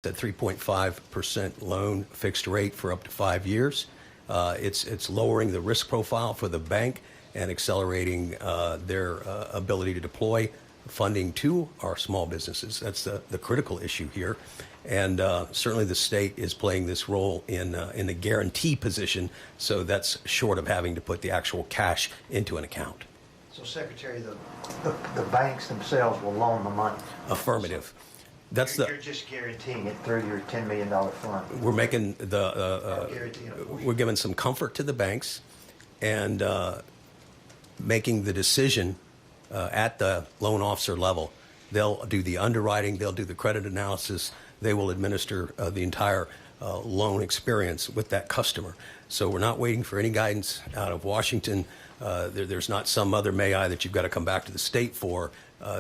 at 3.5% loan fixed rate for up to 5 years. It's lowering the risk profile for the bank and accelerating their ability to deploy funding to our small businesses. That's the critical issue here. And certainly the state is playing this role in the guarantee position, so that's short of having to put the actual cash into an account. So, Secretary, the banks themselves will loan the money? Affirmative. That's you're just guaranteeing it through your $10 million fund. We're making we're giving some comfort to the banks and making the decision at the loan officer level. They'll do the underwriting, they'll do the credit analysis, they will administer the entire loan experience with that customer. So we're not waiting for any guidance out of Washington. There's not some other may-I that you've got to come back to the state for.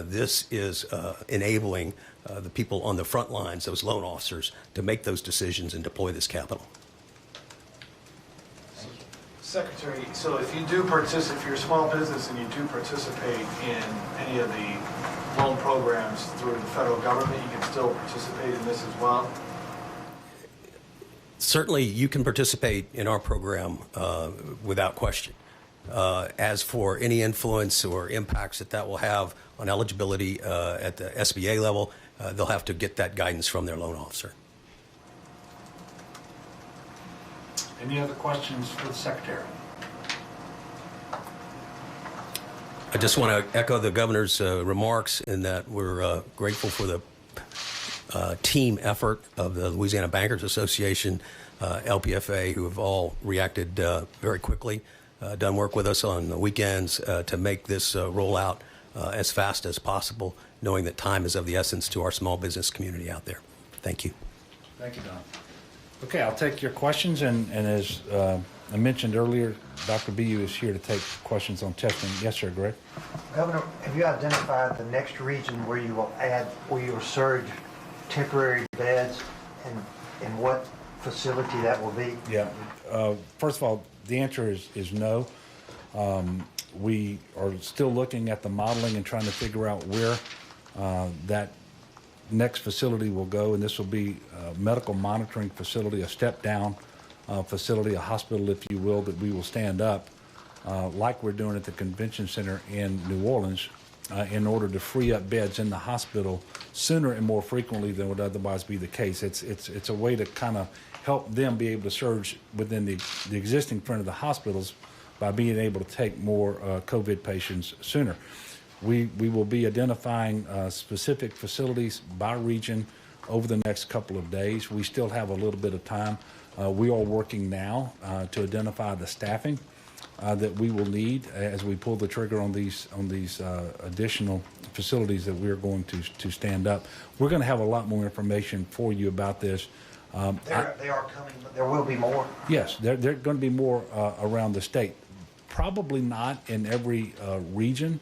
This is enabling the people on the front lines, those loan officers, to make those decisions and deploy this capital. Secretary, so if you do participate, if you're a small business and you do participate in any of the loan programs through the federal government, you can still participate in this as well? Certainly, you can participate in our program without question. As for any influence or impacts that will have on eligibility at the SBA level, they'll have to get that guidance from their loan officer. Any other questions for the Secretary? I just want to echo the governor's remarks in that we're grateful for the team effort of the Louisiana Bankers Association, LPFA, who have all reacted very quickly, done work with us on the weekends to make this roll out as fast as possible, knowing that time is of the essence to our small business community out there. Thank you. Thank you, Don. Okay, I'll take your questions, and as I mentioned earlier, Dr. BU is here to take questions on testing. Yes, sir, Greg. Governor, have you identified the next region where you will surge temporary beds, and what facility that will be? Yeah. First of all, the answer is no. We are still looking at the modeling and trying to figure out where that next facility will go, and this will be a medical monitoring facility, a step-down facility, a hospital, if you will, that we will stand up like we're doing at the convention center in New Orleans in order to free up beds in the hospital sooner and more frequently than would otherwise be the case. It's a way to kind of help them be able to surge within the existing front of the hospitals by being able to take more COVID patients sooner. We will be identifying specific facilities by region over the next couple of days. We still have a little bit of time. We are working now to identify the staffing that we will need as we pull the trigger on these additional facilities that we're going to stand up. We're going to have a lot more information for you about this. They are coming, but there will be more? Yes, there are going to be more around the state. Probably not in every region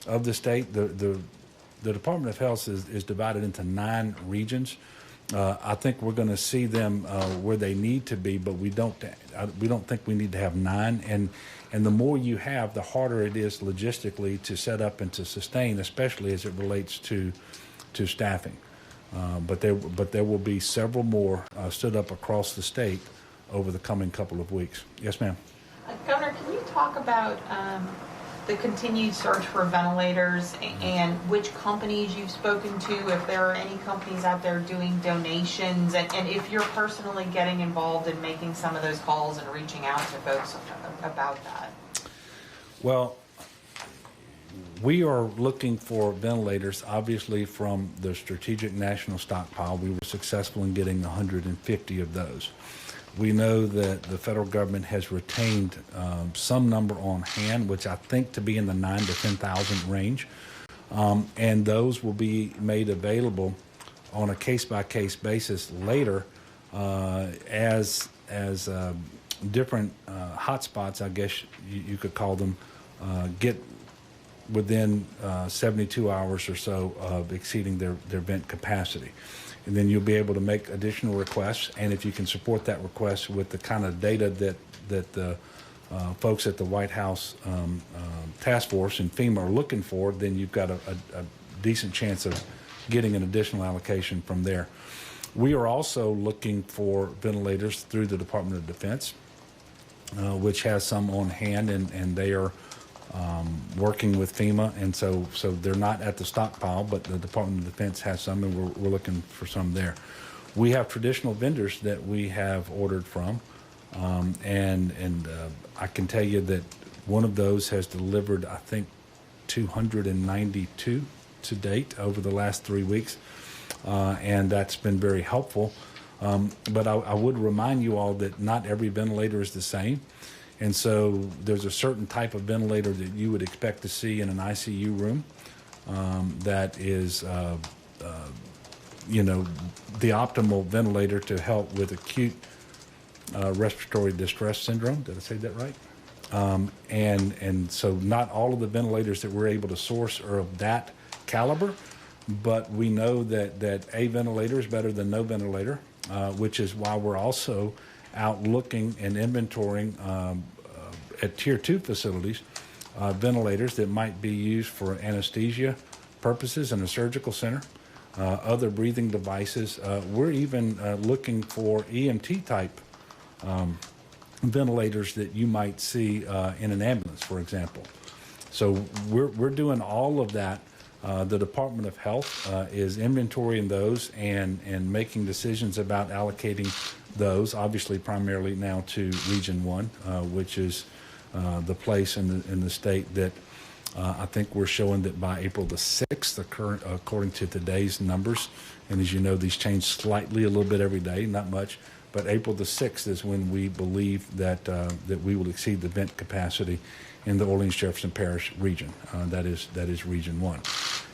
of the state. The Department of Health is divided into 9 regions. I think we're going to see them where they need to be, but we don't think we need to have 9. And the more you have, the harder it is logistically to set up and to sustain, especially as it relates to staffing. But there will be several more stood up across the state over the coming couple of weeks. Yes, ma'am. Governor, can you talk about the continued search for ventilators and which companies you've spoken to, if there are any companies out there doing donations, and if you're personally getting involved in making some of those calls and reaching out to folks about that? Well, we are looking for ventilators, obviously, from the Strategic National Stockpile. We were successful in getting 150 of those. We know that the federal government has retained some number on hand, which I think to be in the 9,000 to 10,000 range, and those will be made available on a case-by-case basis later as different hotspots, I guess you could call them, get within 72 hours or so of exceeding their vent capacity. And then you'll be able to make additional requests, and if you can support that request with the kind of data that the folks at the White House Task Force and FEMA are looking for, then you've got a decent chance of getting an additional allocation from there. We are also looking for ventilators through the Department of Defense, which has some on hand, and they are working with FEMA, and so they're not at the stockpile, but the Department of Defense has some, and we're looking for some there. We have traditional vendors that we have ordered from, and I can tell you that one of those has delivered, I think, 292 to date over the last 3 weeks, and that's been very helpful. But I would remind you all that not every ventilator is the same. And so there's a certain type of ventilator that you would expect to see in an ICU room that is, the optimal ventilator to help with acute respiratory distress syndrome. Did I say that right? And so not all of the ventilators that we're able to source are of that caliber, but we know that a ventilator is better than no ventilator, which is why we're also out looking and inventorying at Tier 2 facilities ventilators that might be used for anesthesia purposes in a surgical center, other breathing devices. We're even looking for EMT type ventilators that you might see in an ambulance, for example. So we're doing all of that. The Department of Health is inventorying those and making decisions about allocating those, obviously primarily now to Region 1, which is the place in the state that I think we're showing that by April the 6th, according to today's numbers, and as you know, these change slightly a little bit every day, not much, but April the 6th is when we believe that we will exceed the vent capacity in the Orleans-Jefferson Parish region. That is Region 1.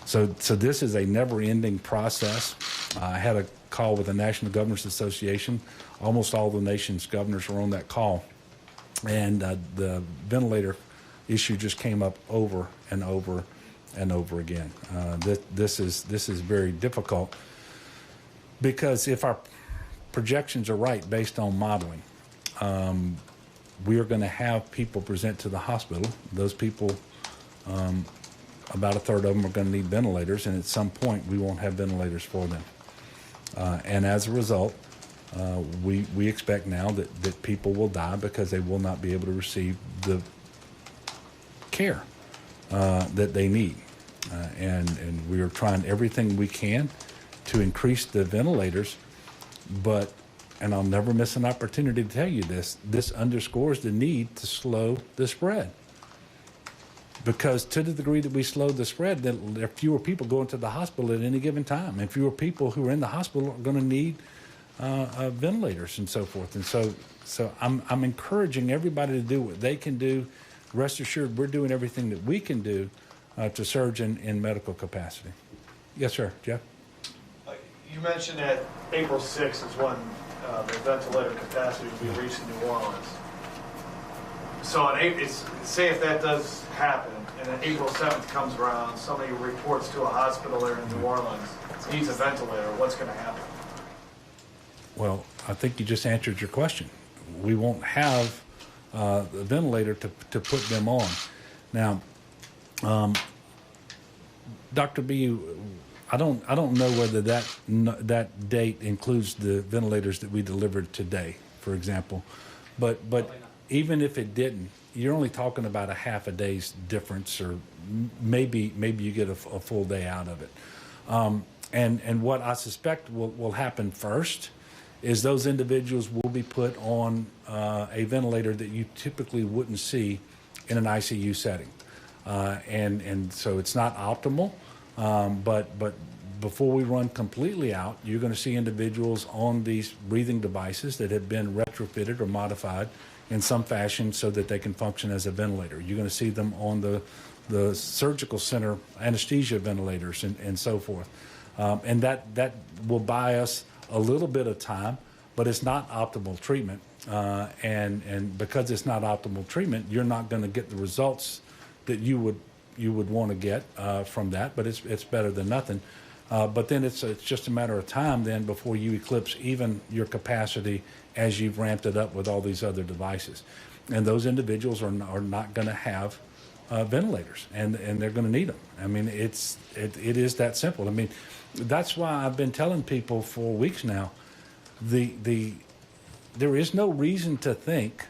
So this is a never-ending process. I had a call with the National Governors Association. Almost all the nation's governors were on that call, and the ventilator issue just came up over and over and over again. This is very difficult because if our projections are right based on modeling, we are going to have people present to the hospital. Those people, about a third of them are going to need ventilators, and at some point we won't have ventilators for them. And as a result, we expect now that people will die because they will not be able to receive the care that they need. And we are trying everything we can to increase the ventilators, but, and I'll never miss an opportunity to tell you this underscores the need to slow the spread. Because to the degree that we slow the spread, then there are fewer people going to the hospital at any given time, and fewer people who are in the hospital are going to need ventilators and so forth. And so I'm encouraging everybody to do what they can do. Rest assured, we're doing everything that we can do to surge in medical capacity. Yes, sir, Jeff? You mentioned that April 6th is when the ventilator capacity will be reached in New Orleans. So say if that does happen, and then April 7th comes around, somebody reports to a hospital there in New Orleans, needs a ventilator, what's going to happen? Well, I think you just answered your question. We won't have the ventilator to put them on. Now, Dr. B, I don't know whether that date includes the ventilators that we delivered today, for example, but even if it didn't, you're only talking about a half a day's difference, or maybe you get a full day out of it. And what I suspect will happen first is those individuals will be put on a ventilator that you typically wouldn't see in an ICU setting. And so it's not optimal, but before we run completely out, you're going to see individuals on these breathing devices that have been retrofitted or modified in some fashion so that they can function as a ventilator. You're going to see them on the surgical center anesthesia ventilators and so forth. And that will buy us a little bit of time, but it's not optimal treatment. And because it's not optimal treatment, you're not going to get the results that you would want to get from that, but it's better than nothing. But then it's just a matter of time then before you eclipse even your capacity as you've ramped it up with all these other devices. And those individuals are not going to have ventilators, and they're going to need them. I mean, it is that simple. I mean, that's why I've been telling people for weeks now, there is no reason to think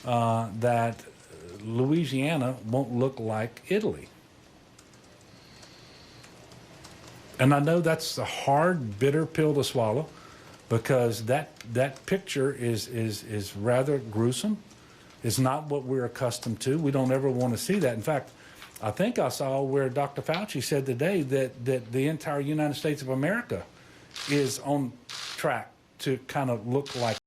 that Louisiana won't look like Italy. And I know that's a hard, bitter pill to swallow, because that picture is rather gruesome. It's not what we're accustomed to. We don't ever want to see that. In fact, I think I saw where Dr. Fauci said today that the entire United States of America is on track to kind of look like